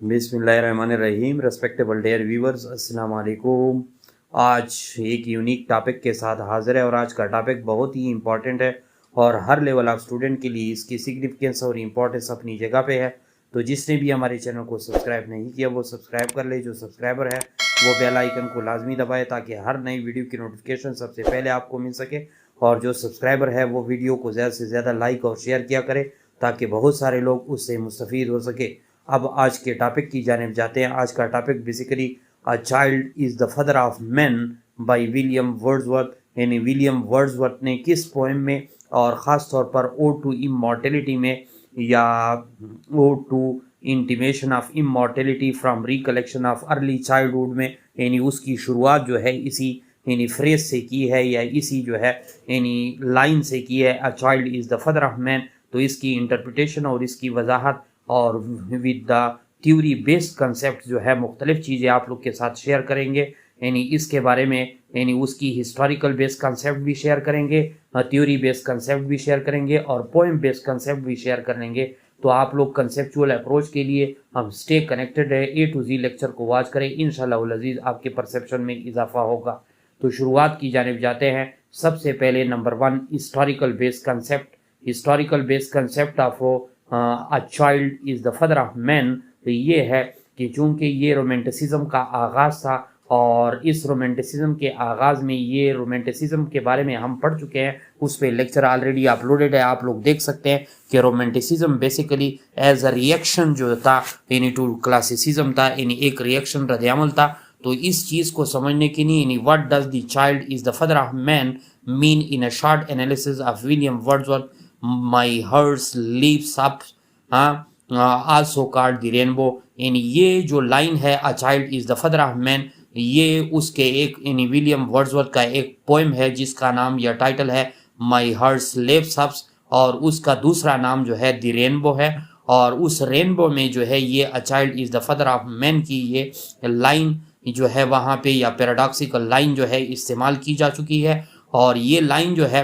बिस्मिल्लाहिर्रहमानिर्रहीम। Respectable dare viewers, अस्सलाम वालेकुम। आज एक यूनिक टॉपिक के साथ हाजिर है और आज का टॉपिक बहुत ही इम्पॉर्टेंट है और हर लेवल ऑफ स्टूडेंट के लिए इसकी सिग्निफिकेंस और इम्पोर्टेंस अपनी जगह पे है। तो जिसने भी हमारे चैनल को सब्सक्राइब नहीं किया वो सब्सक्राइब कर ले। जो सब्सक्राइबर है वो बेल आइकन को लाजमी दबाए ताकि हर नई वीडियो की नोटिफिकेशन सबसे पहले आपको मिल सके। और जो सब्सक्राइबर है वो वीडियो को ज़्यादा से ज़्यादा लाइक और शेयर किया करे ताकि बहुत सारे लोग उससे मुस्तफ़ीद हो सके। अब आज के टॉपिक की जानिब जाते हैं। आज का topic basically a child is the father of man bye William Wordsworth. यानी विलियम वर्ड्सवर्थ ने किस पोएम में और ख़ास तौर पर ओड टू इमॉर्टेलिटी में या ode to intimation of immortality from recollection of early childhood में यानी उसकी शुरुआत जो है इसी यानी फ्रेज से की है या इसी जो है यानी लाइन से की है, a child is the father of man. तो इसकी इंटरप्रिटेशन और इसकी वजाहत और with the theory based concept जो है मुख्तलिफ चीज़ें आप लोग के साथ शेयर करेंगे। यानी इसके बारे में यानी उसकी हिस्टोरिकल बेस्ड कंसेप्ट भी शेयर करेंगे, थ्योरी बेस्ड कंसेप्ट भी शेयर करेंगे और पोएम बेस्ड कंसेप्ट भी शेयर करेंगे। तो आप लोग कंसेप्चुअल अप्रोच के लिए हम स्टे कनेक्टेड है, ए टू जी लेक्चर को वॉच करें। इंशाल्लाह अज़ीज़ आपके परसेप्शन में इजाफा होगा। तो शुरुआत की जानिब जाते हैं। सबसे पहले number 1 historical based concept. Historical based concept of a child is the father of man. तो ये है कि चूँकि ये रोमेंटिसिज्म का आगाज़ था और इस रोमेंटिसिज्म के आगाज़ में ये रोमेंटिसिज्म के बारे में हम पढ़ चुके हैं, उस पर लेक्चर ऑलरेडी अपलोडेड है, आप लोग देख सकते हैं कि romanticism basically as a reaction जो था यानी टू क्लासिसिज्म था, यानी एक रिएक्शन रद्द-ए-अमल था। तो इस चीज़ को समझने के लिए यानी what does the child is the father of man mean in a short analysis of William Wordsworth, my heart leaps up also called the rainbow. यानी ये जो लाइन है a child is the father of man, ये उसके एक यानी William Wordsworth का एक पोएम है जिसका नाम या टाइटल है माई हर्ट्स लीव्स अप और उसका दूसरा नाम जो है द रेनबो है। और उस रेनबो में जो है ये अ child is the father of man की ये लाइन जो है वहाँ पे या पैराडॉक्सिकल लाइन जो है इस्तेमाल की जा चुकी है और ये लाइन जो है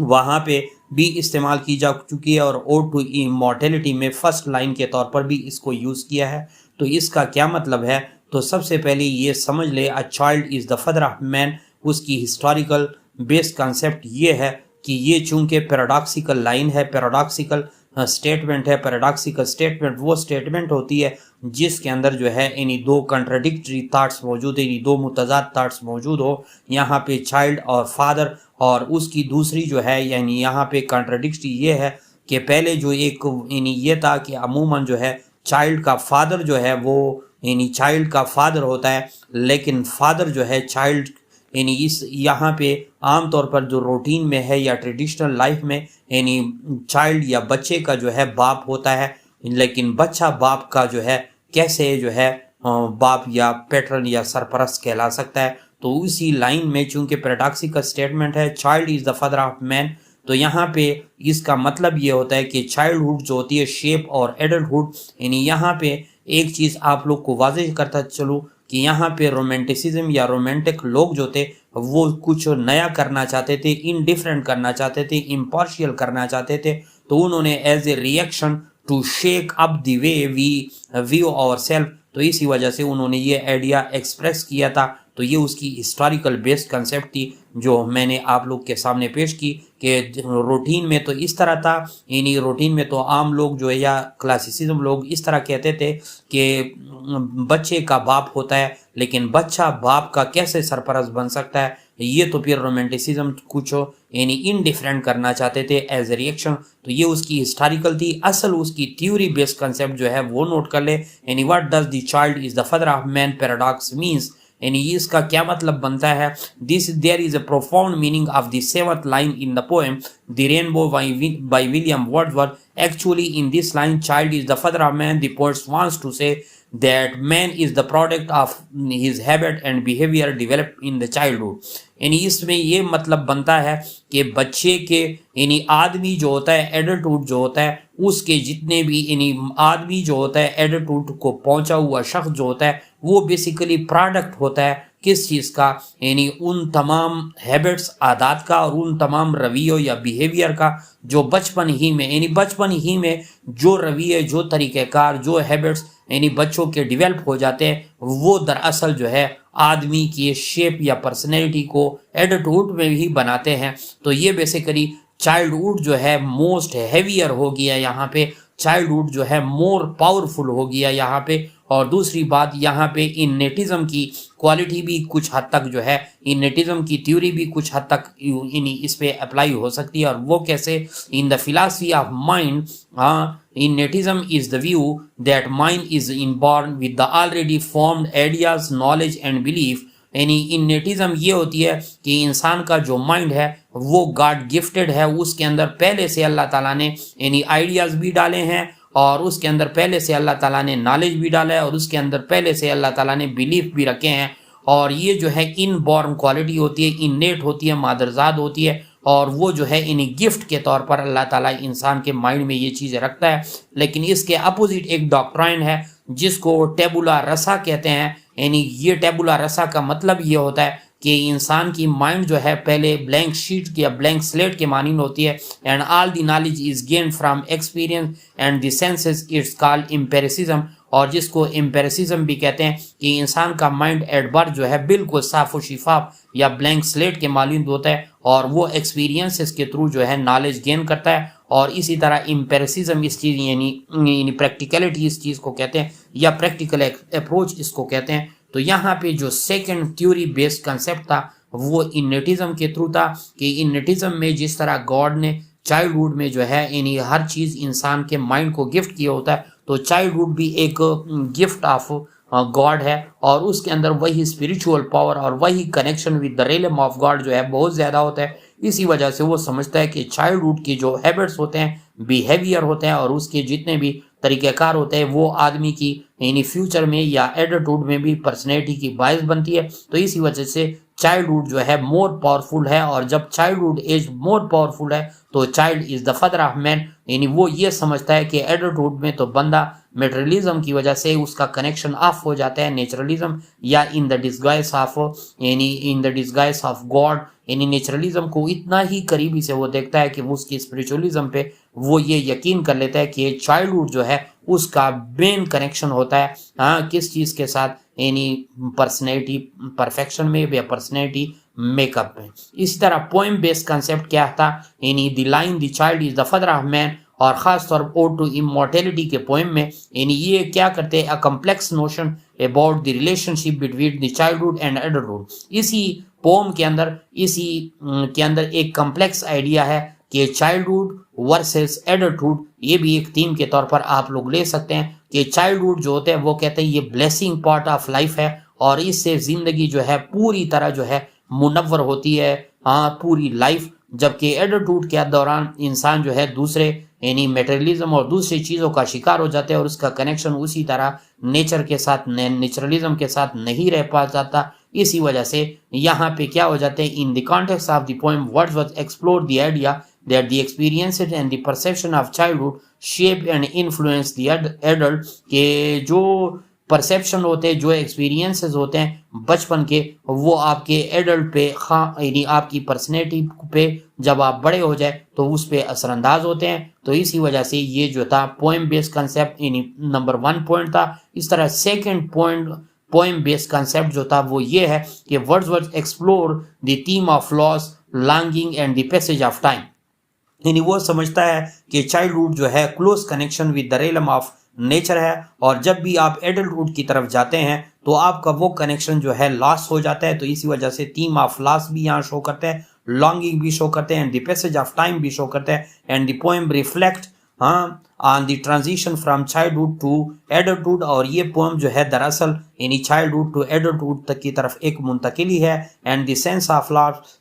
वहाँ पे भी इस्तेमाल की जा चुकी है और ओड टू इमॉर्टेलिटी में फर्स्ट लाइन के तौर पर भी इसको यूज़ किया है। तो इसका क्या मतलब है? तो सबसे पहले ये समझ ले अ child is the father of man, उसकी हिस्टोरिकल बेस्ड कंसेप्ट ये है कि ये चूँकि पैराडॉक्सिकल लाइन है, पैराडॉक्सिकल स्टेटमेंट है। पैराडॉक्सिकल स्टेटमेंट वो स्टेटमेंट होती है जिसके अंदर जो है यानी दो कंट्राडिक्टरी थाट्स मौजूद है, यानी दो मुतज़ाद थाट्स मौजूद हो। यहाँ पे चाइल्ड और फादर और उसकी दूसरी जो है यानी यहाँ पे कंट्राडिक्टरी ये है कि पहले जो एक यानी ये था कि अमूमन जो है चाइल्ड का फादर जो है वो यानी चाइल्ड का फादर होता है, लेकिन फादर जो है चाइल्ड यानी इस यहाँ पे आम तौर पर जो रूटीन में है या ट्रेडिशनल लाइफ में यानी चाइल्ड या बच्चे का जो है बाप होता है, लेकिन बच्चा बाप का जो है कैसे जो है बाप या पैटर्न या सरपरस्त कहला सकता है। तो उसी लाइन में चूंकि पैराडॉक्सिकल स्टेटमेंट है child is the father of man, तो यहाँ पे इसका मतलब ये होता है कि चाइल्डहुड जो होती है शेप और एडल्टहुड, यानी यहाँ पे एक चीज़ आप लोग को वाज़ेह करता चलूँ कि यहाँ पे रोमेंटिसिज्म या रोमांटिक लोग जो थे वो कुछ नया करना चाहते थे, इनडिफरेंट करना चाहते थे, इम्पार्शियल करना चाहते थे। तो उन्होंने as a reaction to shake up the way we view our self, तो इसी वजह से उन्होंने ये आइडिया एक्सप्रेस किया था। तो ये उसकी हिस्टोरिकल बेस्ड कंसेप्ट थी जो मैंने आप लोग के सामने पेश की कि रूटीन में तो इस तरह था, यानी रूटीन में तो आम लोग जो है या क्लासिसिज्म लोग इस तरह कहते थे कि बच्चे का बाप होता है, लेकिन बच्चा बाप का कैसे सरपरस्त बन सकता है। ये तो फिर रोमांटिसिज्म कुछ यानी इनडिफरेंट करना चाहते थे एज ए रिएक्शन। तो ये उसकी हिस्टोरिकल थी। असल उसकी थ्योरी बेस्ड कंसेप्ट जो है वो नोट कर ले, यानी what does the child is the father of man paradox means, यानी इसका क्या मतलब बनता है। This there is a profound meaning of the seventh line in the poem the rainbow by William Wordsworth. Actually in this line child is the father of man, the poet wants to say that man is the product of his habit and behavior developed in the childhood। यानी इसमें ये मतलब बनता है कि बच्चे के यानी आदमी जो होता है एडल्टहुड जो होता है उसके जितने भी यानी आदमी जो होता है एडल्टहुड को पहुंचा हुआ शख्स जो होता है वो बेसिकली प्रोडक्ट होता है किस चीज़ का, यानी उन तमाम हैबिट्स, आदत का और उन तमाम रवैयों या बिहेवियर का जो बचपन ही में, यानी बचपन ही में जो रवैये, जो तरीक़ेकार, जो हैबिट्स यानी बच्चों के डेवलप हो जाते हैं, वो दरअसल जो है आदमी की शेप या पर्सनैलिटी को एडल्टहुड में ही बनाते हैं। तो ये बेसिकली चाइल्डहुड जो है मोस्ट हैवियर हो गया यहाँ पे, चाइल्डहुड जो है मोर पावरफुल हो गया यहाँ पे। और दूसरी बात, यहाँ पे इन्नेटिज्म की क्वालिटी भी कुछ हद तक जो है, इन्नेटिज्म की थ्योरी भी कुछ हद तक इस पे अप्लाई हो सकती है। और वो कैसे? In the philosophy of mind, innatism is the view that mind is inborn with the already formed ideas, knowledge and belief। यानी इन्नेटिज्म ये होती है कि इंसान का जो माइंड है वो गॉड गिफ्टेड है, उसके अंदर पहले से अल्लाह ताला ने यानी आइडियाज़ भी डाले हैं, और उसके अंदर पहले से अल्लाह ताला ने नॉलेज भी डाला है, और उसके अंदर पहले से अल्लाह ताला ने बिलीफ भी रखे हैं। और ये जो है इनबॉर्न क्वालिटी होती है, इन्नेट होती है, मादरजाद होती है, और वो जो है इन्हीं गिफ्ट के तौर पर अल्लाह ताला इंसान के माइंड में ये चीज़ें रखता है। लेकिन इसके अपोजिट एक डॉक्ट्राइन है जिसको टेबुला रसा कहते हैं। यानी ये टेबुला रसा का मतलब ये होता है कि इंसान की माइंड जो है पहले ब्लैंक शीट या ब्लैंक स्लेट के मानिंद होती है, and all the knowledge is gain from experience and the senses, it's called empiricism. और जिसको एम्पेरिसिज्म भी कहते हैं कि इंसान का माइंड एट बर्थ जो है बिल्कुल साफ और शिफाफ या ब्लैंक स्लेट के मानिंद होता है, और वो एक्सपीरियंसेस के थ्रू जो है नॉलेज गेन करता है। और इसी तरह एम्पेरिसिज्म इस चीज़ यानी प्रैक्टिकलिटी इस चीज़ को कहते हैं, या प्रैक्टिकल अप्रोच इसको कहते हैं। तो यहाँ पे जो सेकंड थ्योरी बेस्ड कंसेप्ट था वो इन्नेटिज्म के थ्रू था, कि इन्नेटिज्म में जिस तरह गॉड ने चाइल्डहुड में जो है यानी हर चीज़ इंसान के माइंड को गिफ्ट किया होता है, तो चाइल्डहुड भी एक गिफ्ट ऑफ गॉड है, और उसके अंदर वही स्पिरिचुअल पावर और वही connection with the realm of God जो है बहुत ज़्यादा होता है। इसी वजह से वो समझता है कि चाइल्डहुड की जो हैबिट्स होते हैं, बिहेवियर होते हैं, और उसके जितने भी तरीक़ेकार होते हैं, वो आदमी की यानी फ्यूचर में या एडल्टहुड में भी पर्सनैलिटी की बायस बनती है। तो इसी वजह से चाइल्डहुड जो है मोर पावरफुल है, और जब चाइल्डहुड एज मोर पावरफुल है तो child is the father of man. यानी वो ये समझता है कि एडल्टहुड में तो बंदा मेटेरियलिज्म की वजह से उसका कनेक्शन ऑफ हो जाता है नेचुरलिज्म या इन द डिस्गाइज ऑफ यानी in the disguise of God. यानी नेचुरलिज्म को इतना ही करीबी से वो देखता है कि वो उसकी स्पिरिचुअलिज्म पे वो ये यकीन कर लेता है कि चाइल्डहुड जो है उसका मेन कनेक्शन होता है किस चीज़ के साथ, यानी पर्सनैलिटी परफेक्शन में या पर्सनैलिटी मेकअप में। इसी तरह पोएम बेस्ड कंसेप्ट क्या था, यानी the line the child is the father of man, और ख़ास तौर पर ओड टू इमॉर्टेलिटी के पोएम में यानी ये क्या करते हैं, अ complex notion about the relationship between the childhood and adulthood. इसी पोम के अंदर एक कम्प्लेक्स आइडिया है कि चाइल्डहुड वर्सेस एडल्टहुड। ये भी एक थीम के तौर पर आप लोग ले सकते हैं कि चाइल्डहुड जो होते हैं वो कहते हैं ये ब्लेसिंग पार्ट ऑफ लाइफ है, और इससे ज़िंदगी जो है पूरी तरह जो है मुनव्वर होती है पूरी लाइफ। जबकि एडल्टहुड के दौरान इंसान जो है दूसरे यानी मेटेरियलिज्म और दूसरी चीज़ों का शिकार हो जाते हैं, और उसका कनेक्शन उसी तरह नेचर के साथ नेचुरलिज्म के साथ नहीं रह पा जाता। इसी वजह से यहाँ पे क्या हो जाते हैं, in the context of the poem Wordsworth explore the idea that the experiences and the perception of childhood shape and influence the adult। के जो परसेप्शन होते हैं, जो एक्सपीरियंसेस होते हैं बचपन के, वो आपके एडल्ट पे यानी आपकी पर्सनैलिटी पे जब आप बड़े हो जाए तो उस पे असरअंदाज होते हैं। तो इसी वजह से ये जो था पोएम बेस्ड कंसेप्ट यानी नंबर 1 पॉइंट था। इस तरह second point poem based concept जो था वो ये है कि Wordsworth explore the theme of loss, longing and the passage of time. यानी वो समझता है कि चाइल्डहुड जो है close connection with the realm of nature है, और जब भी आप एडल्टहुड की तरफ जाते हैं तो आपका वो कनेक्शन जो है लॉस हो जाता है। तो इसी वजह से थीम ऑफ लॉस भी यहाँ शो करते हैं, लॉन्गिंग भी शो करते हैं, and the passage of time भी शो करते हैं, and the poem reflect on the transition from childhood to adulthood. और ये पोएम जो है दरअसल यानी चाइल्डहुड टू एडल्टहुड तक की तरफ एक मुंतकिली है, and the sense of loss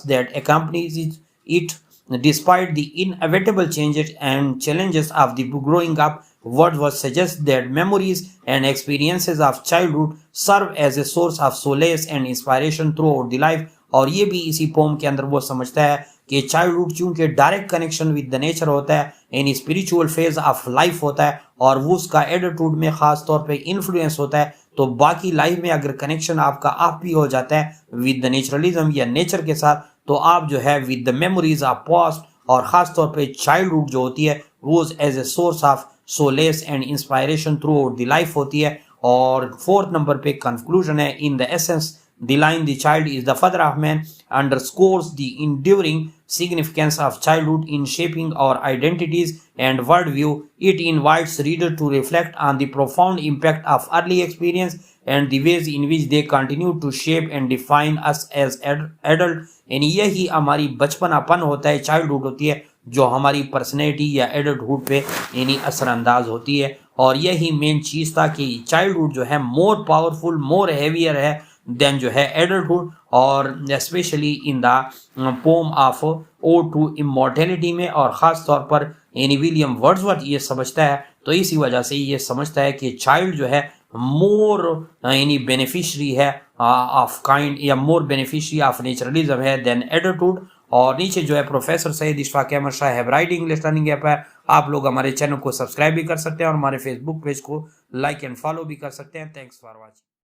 that accompanies it despite the inevitable changes and challenges of the growing up। Wordsworth suggests that memories and experiences of childhood serve as a source of solace and inspiration throughout the life। और ये भी इसी pome के अंदर वो समझता है कि चाइल्डहुड चूंकि direct connection with the nature होता है, यानी स्पिरिचुअल फेज ऑफ लाइफ होता है, और वो उसका एडल्टहुड में खास तौर पे इन्फ्लुएंस होता है, तो बाकी लाइफ में अगर कनेक्शन आपका आप भी हो जाता है विद द नेचुरलिज्म या नेचर के साथ, तो आप जो है with the memories of past और ख़ास तौर पे चाइल्डहुड जो होती है वो as a source of solace and inspiration throughout the life होती है। और फोर्थ नंबर पे कंक्लूजन है, in the essence the line "the child is the father of man" underscores the enduring significance of childhood in shaping our identities and worldview. It invites reader to reflect on the profound impact of early experience and the ways in which they continue to shape and define us as adult. यानी यही हमारी बचपनापन होता है, childhood होती है, जो हमारी personality या एडल्टहुड पे यानी असरअंदाज होती है। और यही मेन चीज़ था कि चाइल्डहुड जो है मोर पावरफुल, मोर हैवियर है देन जो है एडल्टहुड। और specially in the poem of ode to immortality में, और ख़ास तौर पर यानी विलियम वर्ड्सवर्थ ये समझता है, तो इसी वजह से ये समझता है कि चाइल्ड जो है मोर यानी बेनिफिशरी है ऑफ काइंड या मोर बेनिफिशरी ऑफ नेचुरलिज्म है देन एडल्टहुड। और नीचे जो है प्रोफेसर सईद इशफाक अहमद शाह हैवराइट इंग्लिश लर्निंग ऐप है, आप लोग हमारे चैनल को सब्सक्राइब भी कर सकते हैं और हमारे फेसबुक पेज को लाइक एंड फॉलो भी कर सकते हैं। Thanks for watching.